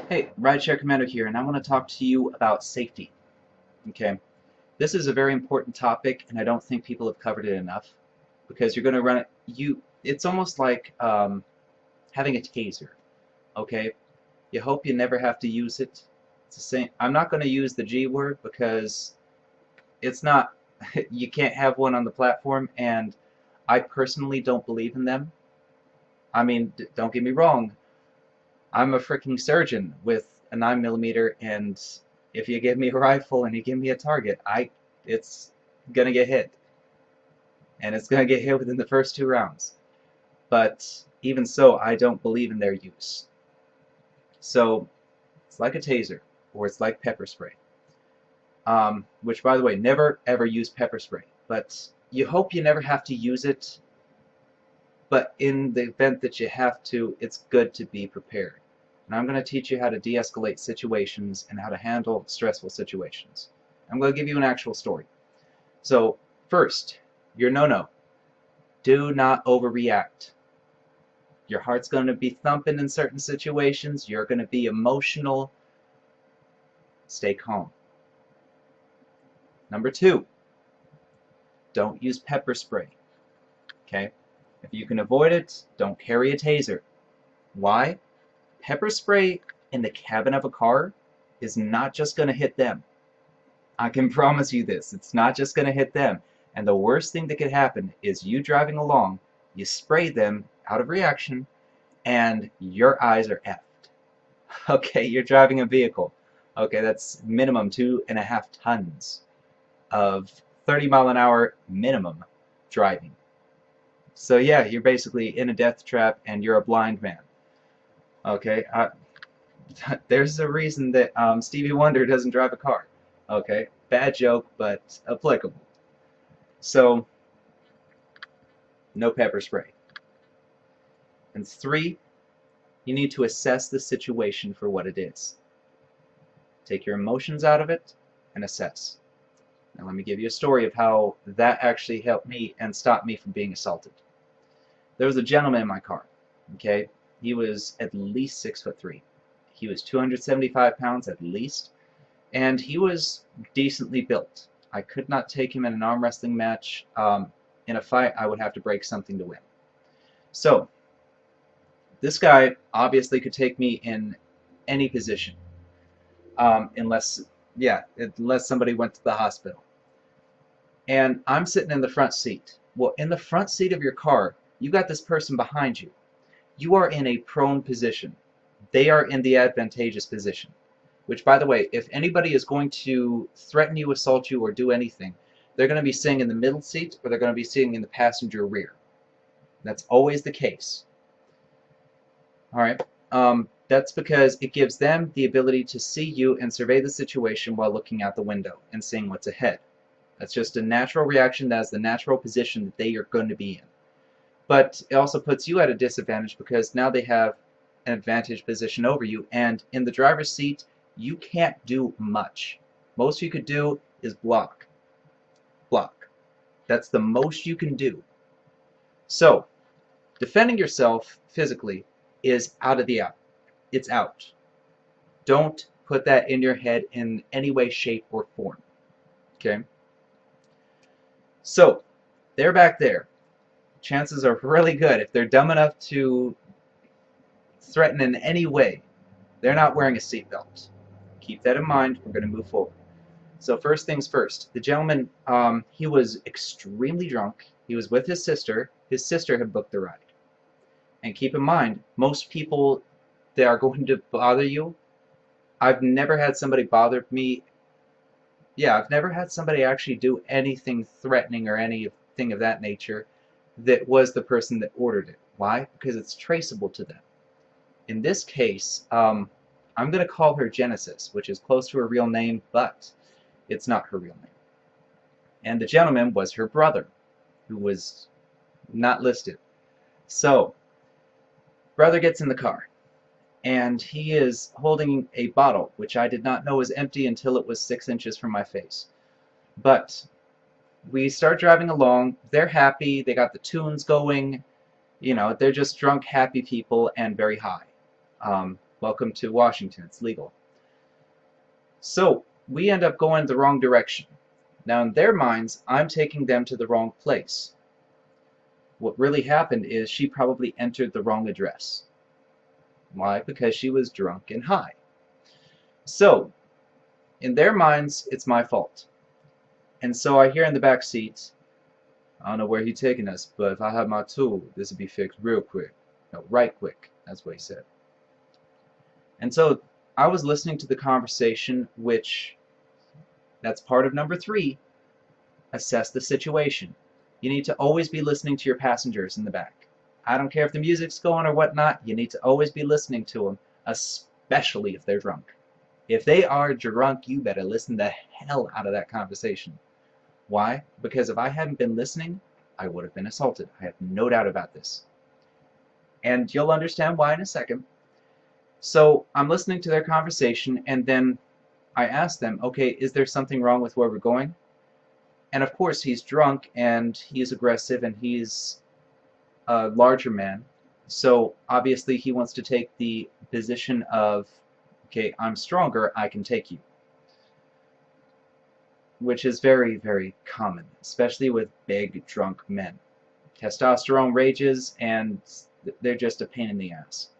Hey, Rideshare Commando here, and I want to talk to you about safety. Okay, this is a very important topic, and I don't think people have covered it enough because you're going to run it. It's almost like having a taser. Okay, you hope you never have to use it. It's the same. I'm not going to use the G word because it's not. You can't have one on the platform, and I personally don't believe in them. I mean, don't get me wrong. I'm a freaking surgeon with a 9mm, and if you give me a rifle and you give me a target, it's gonna get hit, and it's gonna get hit within the first 2 rounds. But even so, I don't believe in their use. So it's like a taser, or it's like pepper spray. Which, by the way, never ever use pepper spray. But you hope you never have to use it. But in the event that you have to, it's good to be prepared. And I'm going to teach you how to de-escalate situations and how to handle stressful situations. I'm going to give you an actual story. So, first, your no-no. Do not overreact. Your heart's going to be thumping in certain situations. You're going to be emotional. Stay calm. Number 2, don't use pepper spray. Okay? If you can avoid it, don't carry a taser. Why? Pepper spray in the cabin of a car is not just going to hit them. I can promise you this. It's not just going to hit them. And the worst thing that could happen is you driving along, you spray them out of reaction, and your eyes are effed. Okay, you're driving a vehicle. Okay, that's minimum 2.5 tons of 30-mile-an-hour minimum driving. So yeah, you're basically in a death trap and you're a blind man. Okay, there's a reason that Stevie Wonder doesn't drive a car. Okay, bad joke, but applicable. So, no pepper spray. And 3, you need to assess the situation for what it is. Take your emotions out of it and assess. Now let me give you a story of how that actually helped me and stopped me from being assaulted. There was a gentleman in my car. Okay, he was at least 6'3". He was 275 pounds at least, and he was decently built. I could not take him in an arm wrestling match. In a fight, I would have to break something to win. So, this guy obviously could take me in any position, unless somebody went to the hospital. And I'm sitting in the front seat. Well, in the front seat of your car, you got this person behind you. You are in a prone position. They are in the advantageous position. Which, by the way, if anybody is going to threaten you, assault you, or do anything, they're going to be sitting in the middle seat or they're going to be sitting in the passenger rear. That's always the case. Alright? That's because it gives them the ability to see you and survey the situation while looking out the window and seeing what's ahead. That's just a natural reaction. That is the natural position that they are going to be in. But it also puts you at a disadvantage because now they have an advantage position over you, and in the driver's seat, you can't do much. Most you could do is block. Block. That's the most you can do. So, defending yourself physically is out of the out. It's out. Don't put that in your head in any way, shape, or form. Okay? So, they're back there. Chances are really good, if they're dumb enough to threaten in any way, they're not wearing a seatbelt. Keep that in mind. We're going to move forward. So first things first, the gentleman, he was extremely drunk. He was with his sister. His sister had booked the ride. And keep in mind, most people that are going to bother you, I've never had somebody bother me. Yeah, I've never had somebody actually do anything threatening or anything of that nature that was the person that ordered it. Why? Because it's traceable to them. In this case, I'm going to call her Genesis, which is close to her real name, but it's not her real name. And the gentleman was her brother, who was not listed. So, brother gets in the car, and he is holding a bottle, which I did not know was empty until it was 6 inches from my face. But we start driving along. They're happy. They got the tunes going. You know, they're just drunk, happy people and very high. Well, Welcome to Washington. It's legal. So we end up going the wrong direction. Now in their minds, I'm taking them to the wrong place. What really happened is she probably entered the wrong address. Why? Because she was drunk and high. So in their minds, it's my fault. And so I hear in the back seat, I don't know where he's taking us, but if I have my tool, this would be fixed real quick. No, right quick. That's what he said. And so I was listening to the conversation, which that's part of number 3. Assess the situation. You need to always be listening to your passengers in the back. I don't care if the music's going or whatnot, you need to always be listening to them, especially if they're drunk. If they are drunk, you better listen the hell out of that conversation. Why? Because if I hadn't been listening, I would have been assaulted. I have no doubt about this. And you'll understand why in a second. So I'm listening to their conversation, and then I ask them, okay, is there something wrong with where we're going? And of course he's drunk and he's aggressive and he's a larger man. So obviously he wants to take the position of, okay, I'm stronger, I can take you. Which is very, very common, especially with big, drunk men. Testosterone rages and they're just a pain in the ass.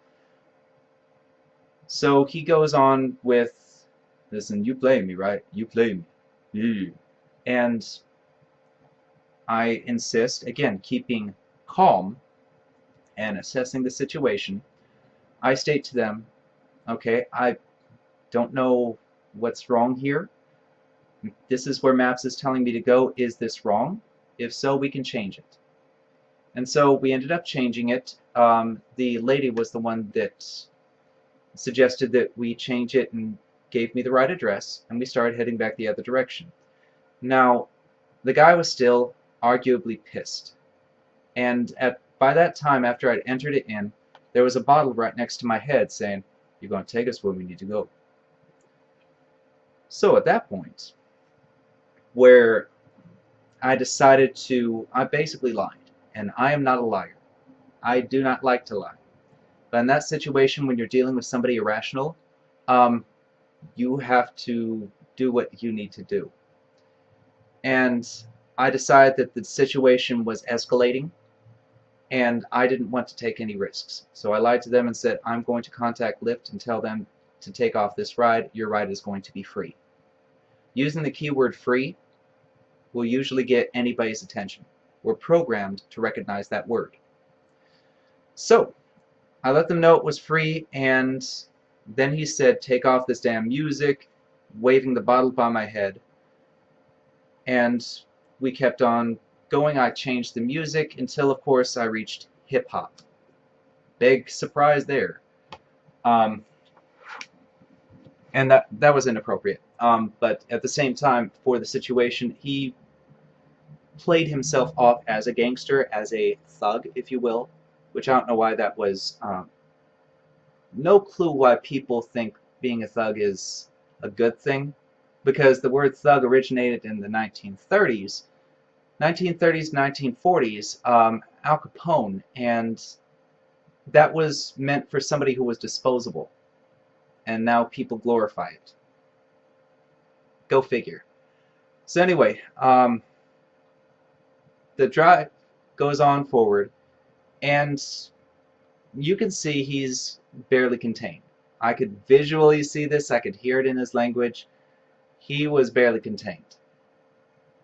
So he goes on with, listen, you play me, right? You play me. Yeah. And I insist, again, keeping calm and assessing the situation. I state to them, okay, I don't know what's wrong here. This is where Maps is telling me to go. Is this wrong? If so, we can change it. And so we ended up changing it. The lady was the one that suggested that we change it and gave me the right address, and we started heading back the other direction. Now, the guy was still arguably pissed. And by that time, after I'd entered it in, there was a bottle right next to my head saying, "You're going to take us where we need to go." So at that point, where I decided to, I basically lied. And I am not a liar. I do not like to lie. But in that situation, when you're dealing with somebody irrational, you have to do what you need to do. And I decided that the situation was escalating, and I didn't want to take any risks. So I lied to them and said, I'm going to contact Lyft and tell them to take off this ride. Your ride is going to be free. Using the keyword free will usually get anybody's attention. We're programmed to recognize that word. So I let them know it was free, and then he said, take off this damn music, waving the bottle by my head. And we kept on going. I changed the music until, of course, I reached hip-hop. Big surprise there. And that was inappropriate. But at the same time, for the situation, he played himself off as a gangster, as a thug, if you will, which I don't know why that was. No clue why people think being a thug is a good thing, because the word thug originated in the 1930s, 1940s, Al Capone, and that was meant for somebody who was disposable, and now people glorify it. Go figure. So anyway, the drive goes on forward, and you can see he's barely contained. I could visually see this, I could hear it in his language. He was barely contained.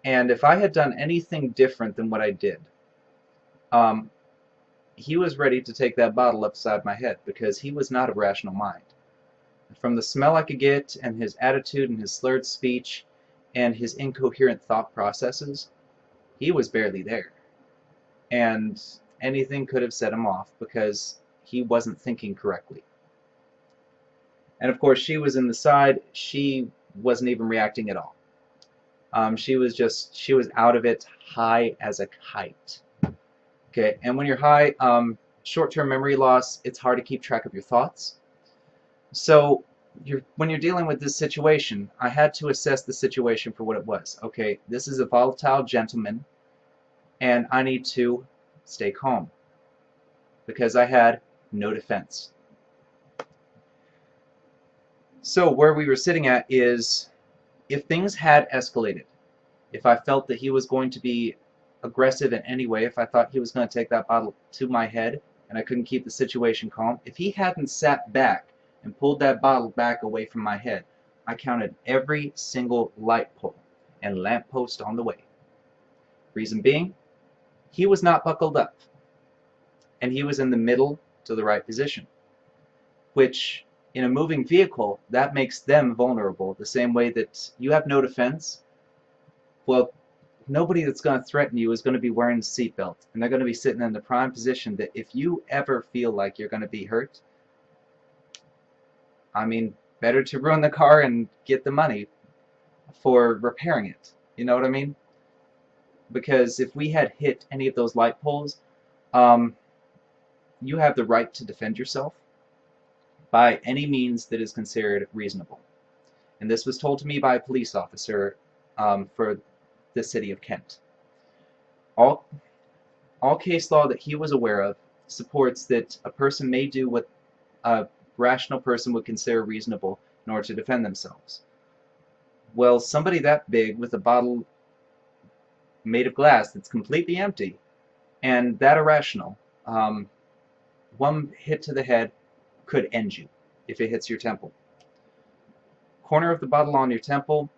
And if I had done anything different than what I did, he was ready to take that bottle upside my head, because he was not of rational mind. From the smell I could get, and his attitude, and his slurred speech, and his incoherent thought processes, he was barely there. And anything could have set him off, because he wasn't thinking correctly. And of course, she was in the side. She wasn't even reacting at all. She was out of it, high as a kite. Okay, and when you're high, short-term memory loss, it's hard to keep track of your thoughts. So when you're dealing with this situation, I had to assess the situation for what it was. Okay, this is a volatile gentleman, and I need to stay calm, because I had no defense. So where we were sitting at is, if things had escalated, if I felt that he was going to be aggressive in any way, if I thought he was going to take that bottle to my head and I couldn't keep the situation calm, if he hadn't sat back and pulled that bottle back away from my head, I counted every single light pole and lamppost on the way. Reason being, he was not buckled up, and he was in the middle to the right position, which in a moving vehicle, that makes them vulnerable the same way that you have no defense. Well, nobody that's going to threaten you is going to be wearing a seatbelt, and they're going to be sitting in the prime position that if you ever feel like you're going to be hurt, I mean, better to ruin the car and get the money for repairing it. You know what I mean? Because if we had hit any of those light poles, you have the right to defend yourself by any means that is considered reasonable. And this was told to me by a police officer for the city of Kent. All case law that he was aware of supports that a person may do what a rational person would consider reasonable in order to defend themselves. Well, somebody that big with a bottle made of glass that's completely empty and that irrational, one hit to the head could end you if it hits your temple. Corner of the bottle on your temple,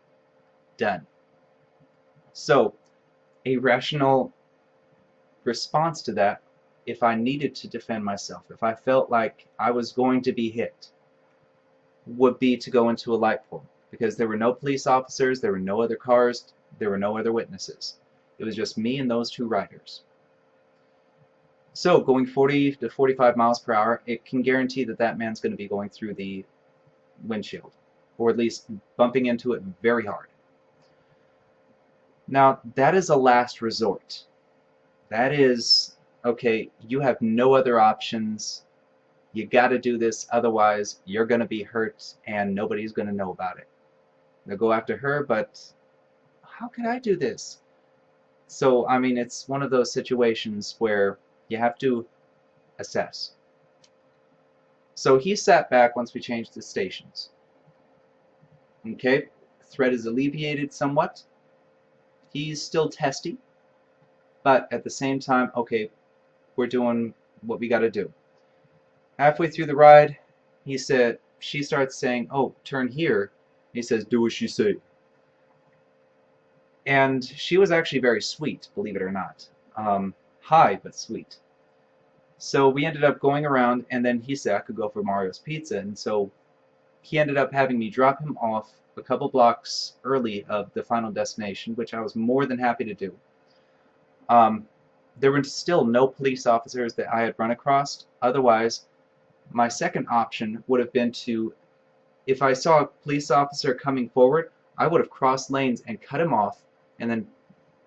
done. So, a rational response to that, if I needed to defend myself, if I felt like I was going to be hit, would be to go into a light pole, because there were no police officers, there were no other cars, there were no other witnesses. It was just me and those two riders. So going 40 to 45 miles per hour, it can guarantee that that man's going to be going through the windshield, or at least bumping into it very hard. Now, that is a last resort. That is, okay, you have no other options. You got to do this, otherwise you're going to be hurt and nobody's going to know about it. They'll go after her, but how could I do this? So, I mean, it's one of those situations where you have to assess. So he sat back once we changed the stations. Okay, threat is alleviated somewhat. He's still testy, but at the same time, okay, we're doing what we got to do. Halfway through the ride, she starts saying, oh, turn here. He says, do as she say. And she was actually very sweet, believe it or not. High, but sweet. So we ended up going around, and then he said I could go for Mario's Pizza, and so he ended up having me drop him off a couple blocks early of the final destination, which I was more than happy to do. There were still no police officers that I had run across. Otherwise, my second option would have been to, if I saw a police officer coming forward, I would have crossed lanes and cut him off and then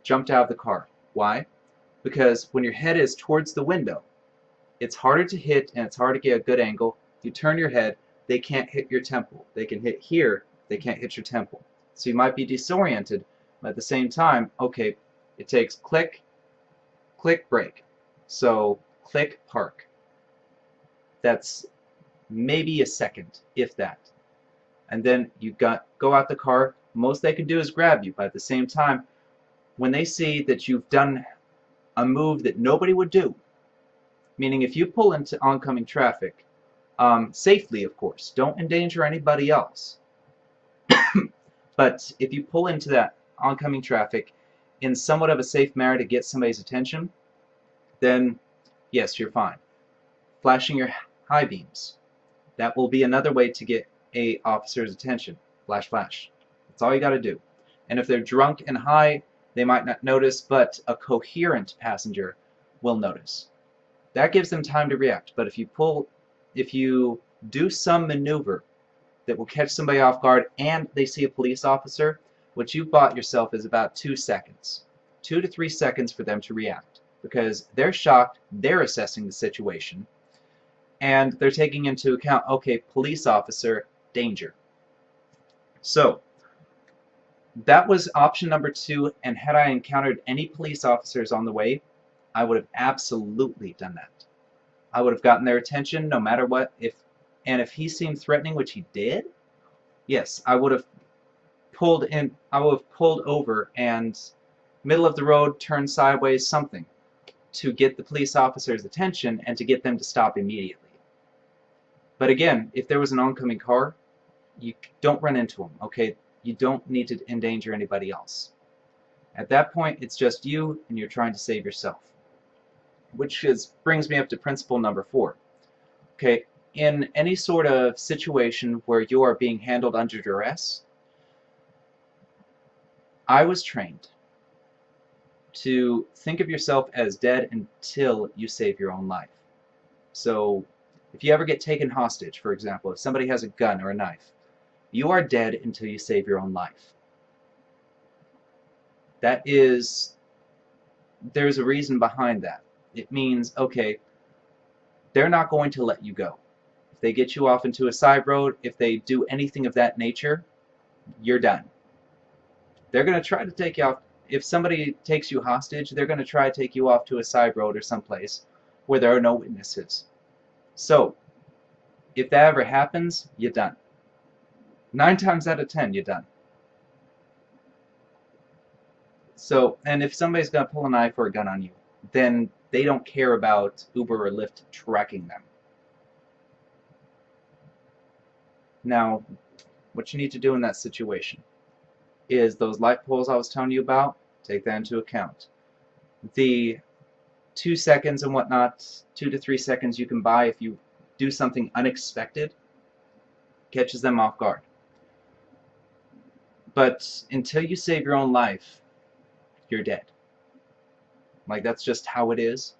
jumped out of the car. Why? Because when your head is towards the window, it's harder to hit and it's hard to get a good angle. You turn your head, they can't hit your temple. They can hit here, they can't hit your temple. So you might be disoriented, but at the same time, okay, it takes click, click, brake. So click, park. That's maybe a second, if that. And then you go out the car. Most they can do is grab you, but at the same time, when they see that you've done a move that nobody would do, meaning if you pull into oncoming traffic, safely of course, don't endanger anybody else, but if you pull into that oncoming traffic in somewhat of a safe manner to get somebody's attention, then yes, you're fine. Flashing your high beams, that will be another way to get a officer's attention. Flash, flash. That's all you got to do. And if they're drunk and high, they might not notice, but a coherent passenger will notice. That gives them time to react. But if you do some maneuver that will catch somebody off guard and they see a police officer, what you've bought yourself is about 2 seconds. 2 to 3 seconds for them to react. Because they're shocked, they're assessing the situation, and they're taking into account, okay, police officer, danger. So, that was option number 2, and had I encountered any police officers on the way, I would have absolutely done that. I would have gotten their attention no matter what, and if he seemed threatening, which he did, yes, I would have pulled over and middle of the road, turned sideways, something to get the police officer's attention and to get them to stop immediately. But again, if there was an oncoming car, you don't run into them, okay? You don't need to endanger anybody else. At that point, it's just you and you're trying to save yourself. Which brings me up to principle number 4. Okay, in any sort of situation where you are being handled under duress, I was trained to think of yourself as dead until you save your own life. So if you ever get taken hostage, for example, if somebody has a gun or a knife, you are dead until you save your own life. There's a reason behind that. It means, okay, they're not going to let you go. If they get you off into a side road, if they do anything of that nature, you're done. They're going to try to take you off. If somebody takes you hostage, they're going to try to take you off to a side road or someplace where there are no witnesses. So, if that ever happens, you're done. 9 times out of 10, you're done. So, and if somebody's going to pull a knife or a gun on you, then they don't care about Uber or Lyft tracking them. Now, what you need to do in that situation is those light poles I was telling you about, take that into account. The 2 seconds and whatnot, 2 to 3 seconds you can buy if you do something unexpected, catches them off guard. But until you save your own life, you're dead. Like, that's just how it is.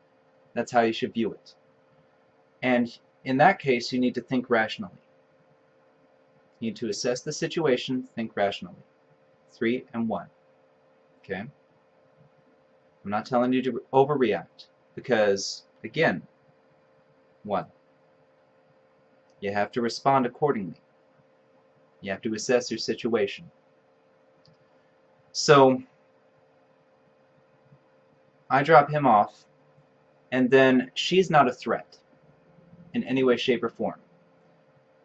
That's how you should view it. And in that case, you need to think rationally. You need to assess the situation, think rationally. 3 and 1. Okay? I'm not telling you to overreact because, again, 1. You have to respond accordingly. You have to assess your situation. So, I drop him off, and then she's not a threat in any way, shape, or form.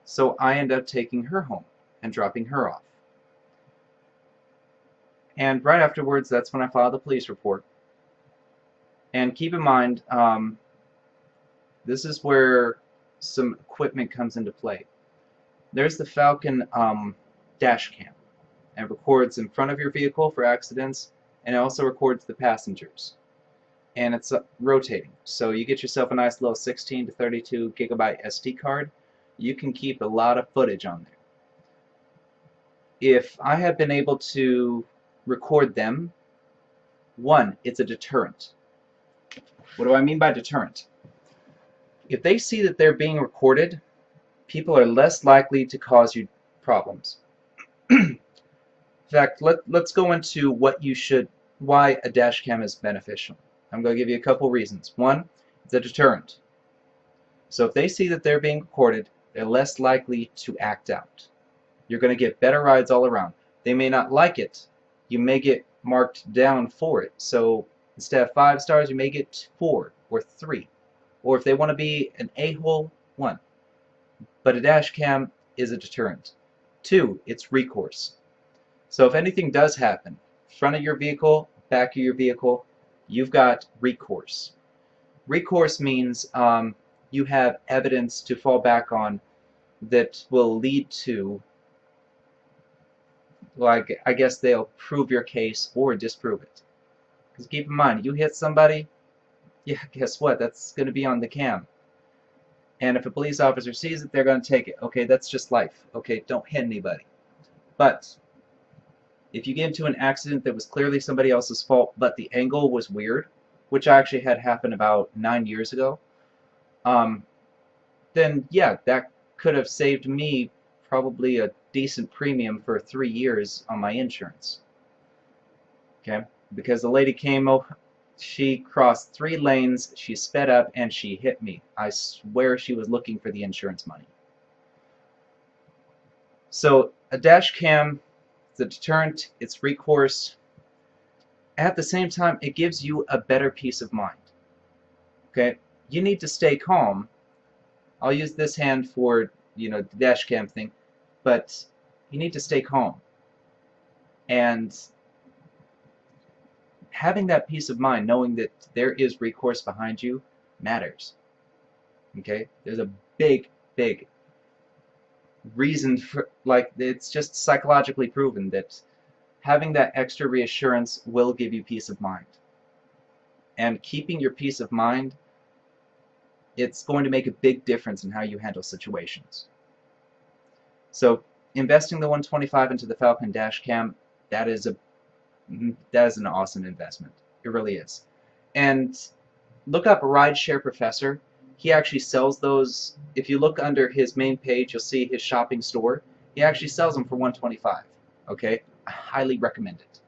So I end up taking her home and dropping her off. And right afterwards, that's when I file the police report. And keep in mind, this is where some equipment comes into play. There's the Falcon dash cam. It records in front of your vehicle for accidents, and it also records the passengers. And it's rotating. So you get yourself a nice little 16 to 32 gigabyte SD card. You can keep a lot of footage on there. If I had been able to record them, 1, it's a deterrent. What do I mean by deterrent? If they see that they're being recorded, people are less likely to cause you problems. In fact, let's go into why a dash cam is beneficial. I'm going to give you a couple reasons. 1, it's a deterrent. So if they see that they're being recorded, they're less likely to act out. You're going to get better rides all around. They may not like it. You may get marked down for it. So instead of 5 stars, you may get 4 or 3. Or if they want to be an a-hole, 1. But a dash cam is a deterrent. 2, it's recourse. So if anything does happen, front of your vehicle, back of your vehicle, you've got recourse. Recourse means you have evidence to fall back on that will lead to, well, I guess they'll prove your case or disprove it. Because keep in mind, you hit somebody, yeah, guess what? That's going to be on the cam. And if a police officer sees it, they're going to take it. Okay, that's just life. Okay, don't hit anybody. But if you get into an accident that was clearly somebody else's fault, but the angle was weird, which I actually had happen about 9 years ago, then yeah, that could have saved me probably a decent premium for 3 years on my insurance. Okay, because the lady came over, she crossed 3 lanes, she sped up, and she hit me. I swear she was looking for the insurance money. So a dash cam, it's a deterrent, it's recourse. At the same time, it gives you a better peace of mind. Okay, you need to stay calm. I'll use this hand for, the dash cam thing, but you need to stay calm. And having that peace of mind, knowing that there is recourse behind you, matters. Okay? There's a big, big reason for, like, it's just psychologically proven that having that extra reassurance will give you peace of mind. And keeping your peace of mind, it's going to make a big difference in how you handle situations. So investing the 125 into the Falcon dash cam, that is an awesome investment. It really is. And look up Rideshare Professor. He actually sells those. If you look under his main page, you'll see his shopping store. He actually sells them for 125. Okay? I highly recommend it.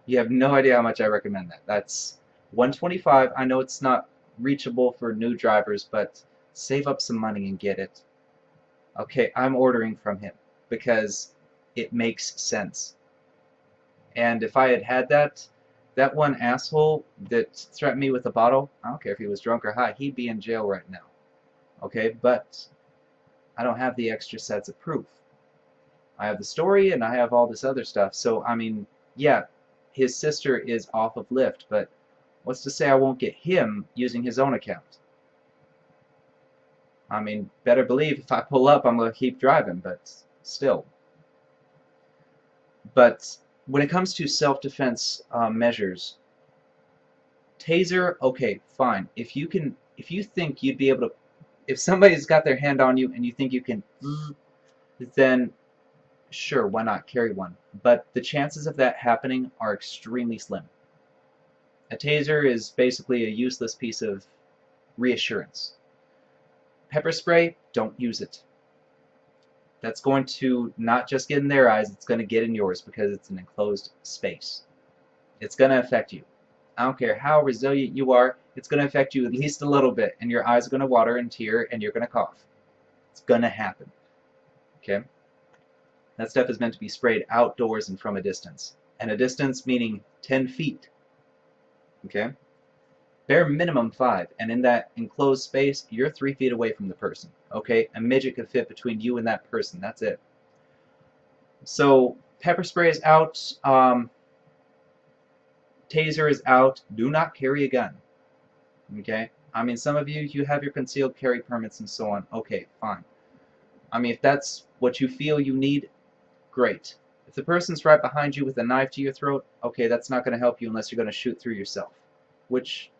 You have no idea how much I recommend that. That's 125. I know it's not reachable for new drivers, but save up some money and get it. Okay, I'm ordering from him because it makes sense. And if I had had that one asshole that threatened me with a bottle, I don't care if he was drunk or high, he'd be in jail right now. Okay, but I don't have the extra sets of proof. I have the story and I have all this other stuff. So, I mean, yeah, his sister is off of Lyft, but what's to say I won't get him using his own account? I mean, better believe if I pull up, I'm going to keep driving, but still. But when it comes to self-defense measures, taser, okay, fine. If you think you'd be able to, if somebody's got their hand on you and you think you can, then sure, why not carry one? But the chances of that happening are extremely slim. A taser is basically a useless piece of reassurance. Pepper spray, don't use it. That's going to not just get in their eyes, it's going to get in yours because it's an enclosed space. It's going to affect you. I don't care how resilient you are, it's going to affect you at least a little bit, and your eyes are going to water and tear, and you're going to cough. It's going to happen. Okay? That stuff is meant to be sprayed outdoors and from a distance. And a distance meaning 10 feet. Okay? Bare minimum 5. And in that enclosed space, you're 3 feet away from the person. Okay? A midget could fit between you and that person. That's it. So, pepper spray is out. Taser is out. Do not carry a gun. Okay? I mean, some of you have your concealed carry permits and so on. Okay, fine. I mean, if that's what you feel you need, great. If the person's right behind you with a knife to your throat, okay, that's not going to help you unless you're going to shoot through yourself. Which,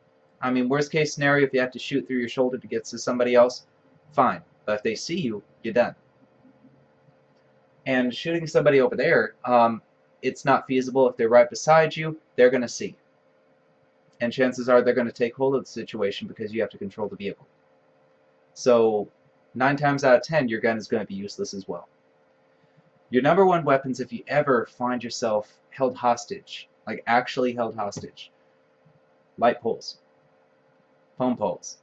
I mean, worst case scenario, if you have to shoot through your shoulder to get to somebody else, fine. But if they see you, you're done. And shooting somebody over there, it's not feasible. If they're right beside you, they're going to see. And chances are they're going to take hold of the situation because you have to control the vehicle. So 9 times out of 10, your gun is going to be useless as well. Your number one weapons if you ever find yourself held hostage, like actually held hostage, light poles, phone poles.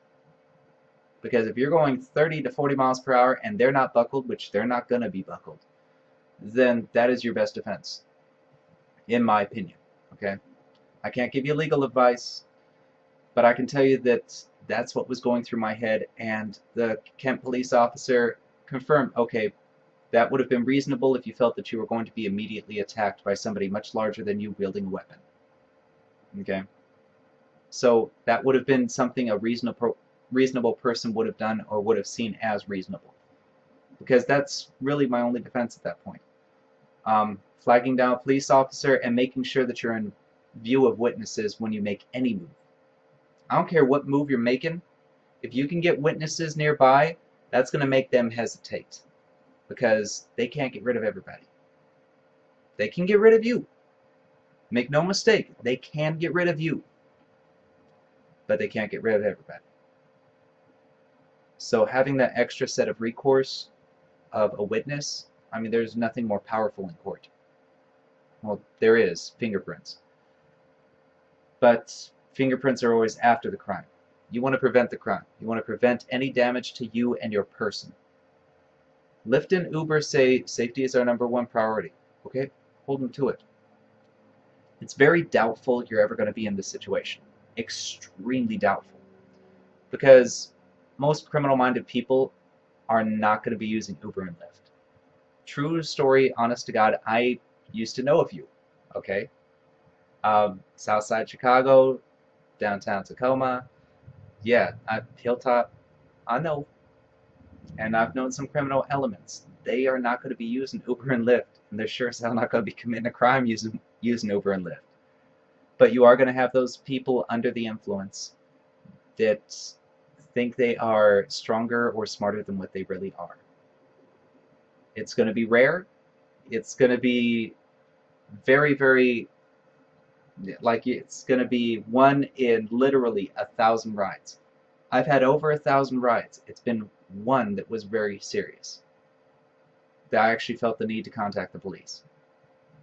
Because if you're going 30 to 40 miles per hour and they're not buckled, which they're not going to be buckled, then that is your best defense, in my opinion. Okay? I can't give you legal advice, but I can tell you that that's what was going through my head, and the Kent police officer confirmed, okay, that would have been reasonable if you felt that you were going to be immediately attacked by somebody much larger than you wielding a weapon. Okay? So that would have been something a reasonable person would have done or would have seen as reasonable. Because that's really my only defense at that point. Flagging down a police officer and making sure that you're in view of witnesses when you make any move. I don't care what move you're making. If you can get witnesses nearby, that's going to make them hesitate. Because they can't get rid of everybody. They can get rid of you. Make no mistake, they can get rid of you. But they can't get rid of everybody. So having that extra set of recourse of a witness, I mean, there's nothing more powerful in court. Well, there is fingerprints. But fingerprints are always after the crime. You want to prevent the crime. You want to prevent any damage to you and your person. Lyft and Uber say safety is our number one priority. Okay? Hold them to it. It's very doubtful you're ever going to be in this situation. Extremely doubtful. Because most criminal-minded people are not going to be using Uber and Lyft. true story, honest to God, I used to know a few, okay? Southside Chicago, downtown Tacoma, yeah, Hilltop, I know. And I've known some criminal elements. They are not going to be using Uber and Lyft, and they're sure as hell not going to be committing a crime using Uber and Lyft. But you are going to have those people under the influence that think they are stronger or smarter than what they really are. It's going to be rare. It's going to be very, very, like it's going to be one in literally 1,000 rides. I've had over 1,000 rides. It's been one that was very serious, that I actually felt the need to contact the police.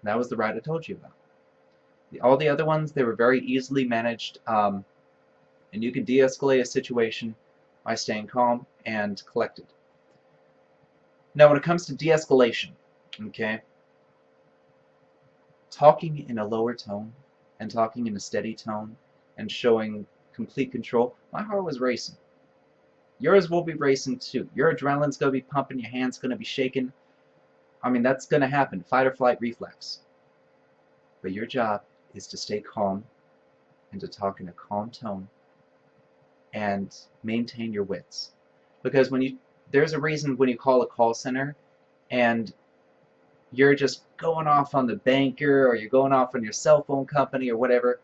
That was the ride I told you about. All the other ones, they were very easily managed, and you can de-escalate a situation by staying calm and collected. Now, when it comes to de-escalation, okay, talking in a lower tone and talking in a steady tone and showing complete control, my heart was racing. Yours will be racing too. Your adrenaline's going to be pumping, your hand's going to be shaking. I mean, that's going to happen, fight or flight reflex. But your job is to stay calm and to talk in a calm tone and maintain your wits. Because there's a reason when you call a call center and you're just going off on the banker or you're going off on your cell phone company or whatever,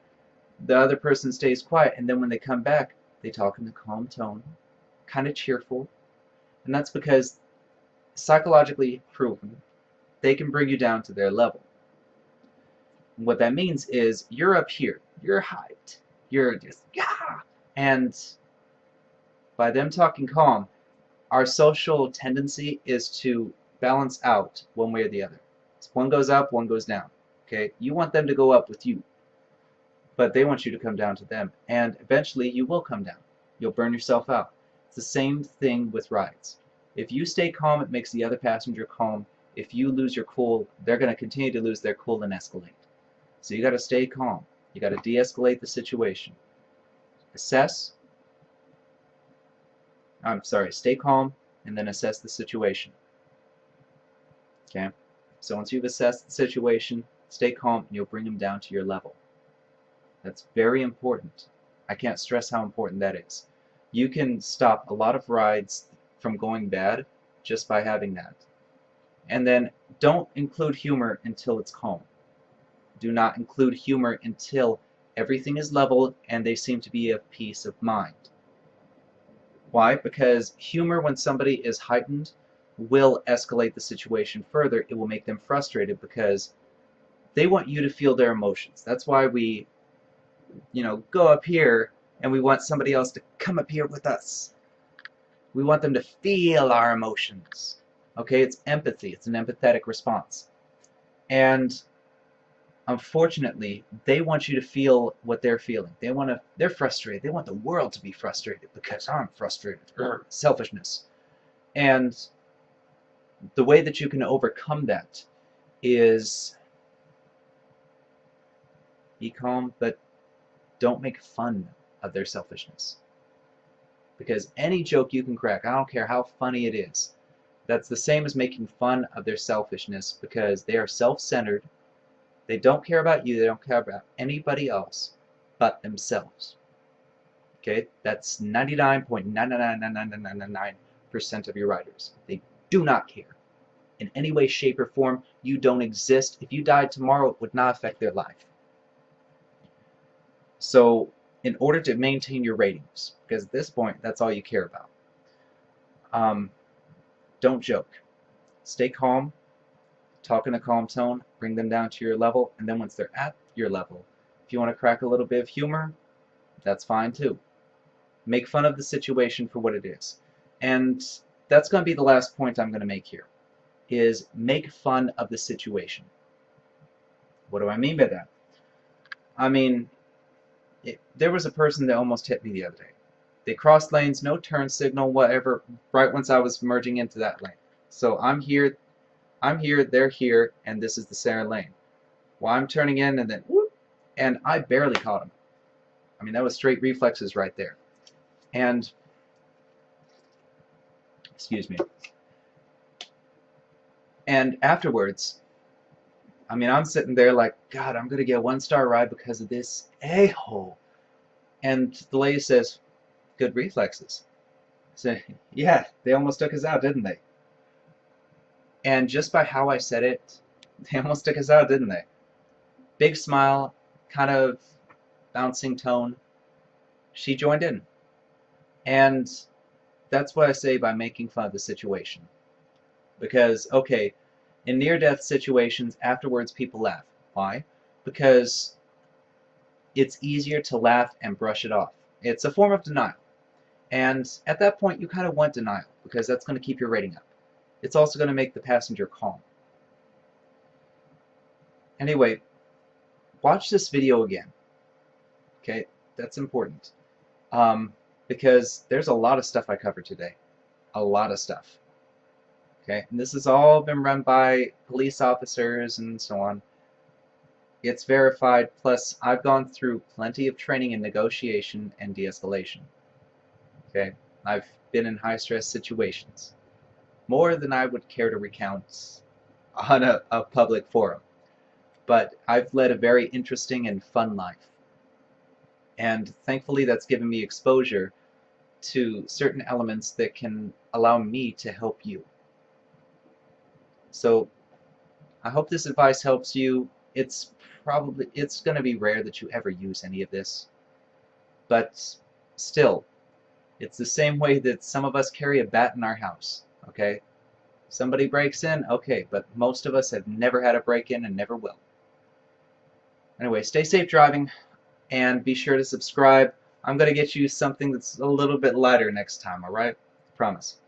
the other person stays quiet, and then when they come back, they talk in a calm tone, kind of cheerful, and that's because psychologically proven they can bring you down to their level. And what that means is you're up here, you're hyped, you're just yeah, and by them talking calm, our social tendency is to balance out one way or the other. So one goes up, one goes down. Okay, you want them to go up with you, but they want you to come down to them, and eventually you will come down. You'll burn yourself out. It's the same thing with rides. If you stay calm, it makes the other passenger calm. If you lose your cool, they're going to continue to lose their cool and escalate. So you got to stay calm. You got to de-escalate the situation. Stay calm and then assess the situation. Okay? So once you've assessed the situation, stay calm and you'll bring them down to your level. That's very important. I can't stress how important that is. You can stop a lot of rides from going bad just by having that. And then don't include humor until it's calm. Do not include humor until everything is level and they seem to be of peace of mind. Why? Because humor, when somebody is heightened, will escalate the situation further. It will make them frustrated because they want you to feel their emotions. That's why we, go up here and we want somebody else to come up here with us. We want them to feel our emotions. Okay, it's empathy. It's an empathetic response. And unfortunately, they want you to feel what they're feeling. They're frustrated. They want the world to be frustrated because I'm frustrated. Selfishness. And the way that you can overcome that is be calm, but don't make fun of their selfishness. Because any joke you can crack, I don't care how funny it is, that's the same as making fun of their selfishness, because they are self-centered. They don't care about you. They don't care about anybody else but themselves. Okay? That's 99.99999% of your riders. They do not care. In any way, shape, or form, you don't exist. If you died tomorrow, it would not affect their life. So, in order to maintain your ratings, because at this point, that's all you care about, don't joke. Stay calm. Talk in a calm tone. Bring them down to your level. And then once they're at your level, if you want to crack a little bit of humor, that's fine too. Make fun of the situation for what it is. And that's going to be the last point I'm going to make here, is make fun of the situation. What do I mean by that? I mean, there was a person that almost hit me the other day. They crossed lanes, no turn signal, whatever, right once I was merging into that lane. So I'm here, they're here, and this is the center lane. Well, I'm turning in, and then, whoop, and I barely caught him. I mean, that was straight reflexes right there. And, excuse me. And afterwards, I mean, I'm sitting there like, God, I'm going to get a 1-star ride because of this a-hole. And the lady says, good reflexes. I said, yeah, they almost took us out, didn't they? And just by how I said it, they almost took us out, didn't they? Big smile, kind of bouncing tone. She joined in. And that's what I say by making fun of the situation. Because, okay, in near-death situations, afterwards people laugh. Why? Because it's easier to laugh and brush it off. It's a form of denial. And at that point, you kind of want denial, because that's going to keep your rating up. It's also going to make the passenger calm. Anyway, watch this video again. Okay, that's important. Because there's a lot of stuff I covered today. A lot of stuff. Okay, and this has all been run by police officers and so on. It's verified, plus I've gone through plenty of training in negotiation and de-escalation. Okay, I've been in high-stress situations. More than I would care to recount on a public forum. But I've led a very interesting and fun life. And thankfully that's given me exposure to certain elements that can allow me to help you. So I hope this advice helps you. It's going to be rare that you ever use any of this. But still, it's the same way that some of us carry a bat in our house, okay? Somebody breaks in, okay, but most of us have never had a break-in and never will. Anyway, stay safe driving, and be sure to subscribe. I'm going to get you something that's a little bit lighter next time, alright? Promise.